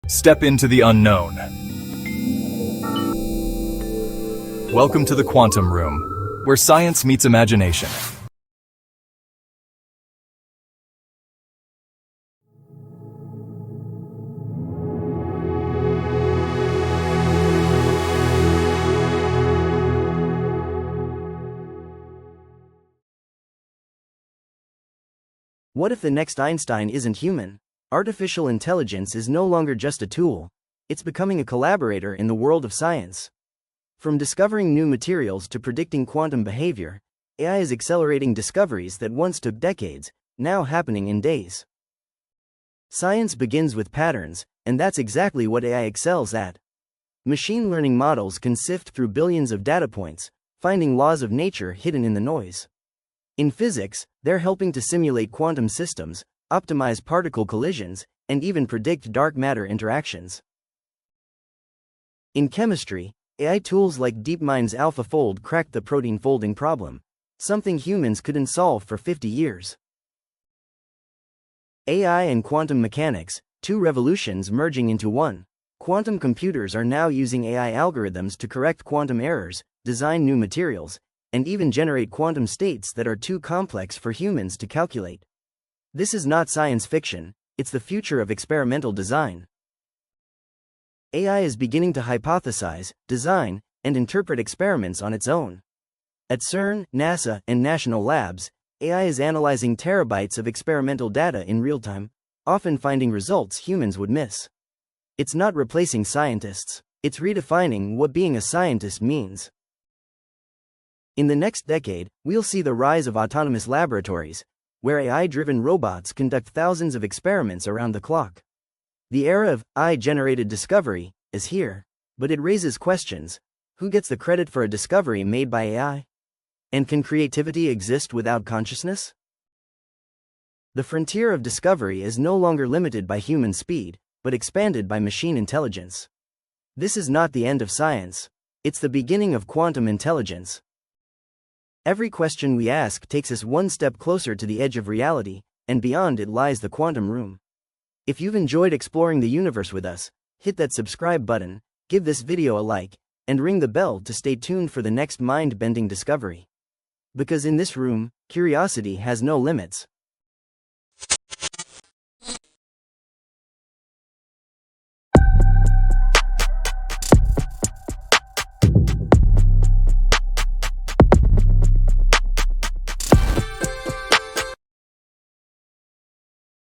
Step into the unknown. Welcome to the quantum room, where science meets imagination. What if the next Einstein isn't human? Artificial intelligence is no longer just a tool, it's becoming a collaborator in the world of science. From discovering new materials to predicting quantum behavior, AI is accelerating discoveries that once took decades, now happening in days. Science begins with patterns, and that's exactly what AI excels at. Machine learning models can sift through billions of data points, finding laws of nature hidden in the noise. In physics, they're helping to simulate quantum systems, optimize particle collisions, and even predict dark matter interactions. In chemistry, AI tools like DeepMind's AlphaFold cracked the protein folding problem, something humans couldn't solve for 50 years. AI and quantum mechanics, two revolutions merging into one. Quantum computers are now using AI algorithms to correct quantum errors, design new materials, and even generate quantum states that are too complex for humans to calculate. This is not science fiction, it's the future of experimental design. AI is beginning to hypothesize, design, and interpret experiments on its own. At CERN, NASA, and national labs, AI is analyzing terabytes of experimental data in real time, often finding results humans would miss. It's not replacing scientists, it's redefining what being a scientist means. In the next decade, we'll see the rise of autonomous laboratories, where AI-driven robots conduct thousands of experiments around the clock. The era of AI-generated discovery is here, but it raises questions. Who gets the credit for a discovery made by AI? And can creativity exist without consciousness? The frontier of discovery is no longer limited by human speed, but expanded by machine intelligence. This is not the end of science, it's the beginning of quantum intelligence. Every question we ask takes us one step closer to the edge of reality, and beyond it lies the quantum room. If you've enjoyed exploring the universe with us, hit that subscribe button, give this video a like, and ring the bell to stay tuned for the next mind-bending discovery. Because in this room, curiosity has no limits.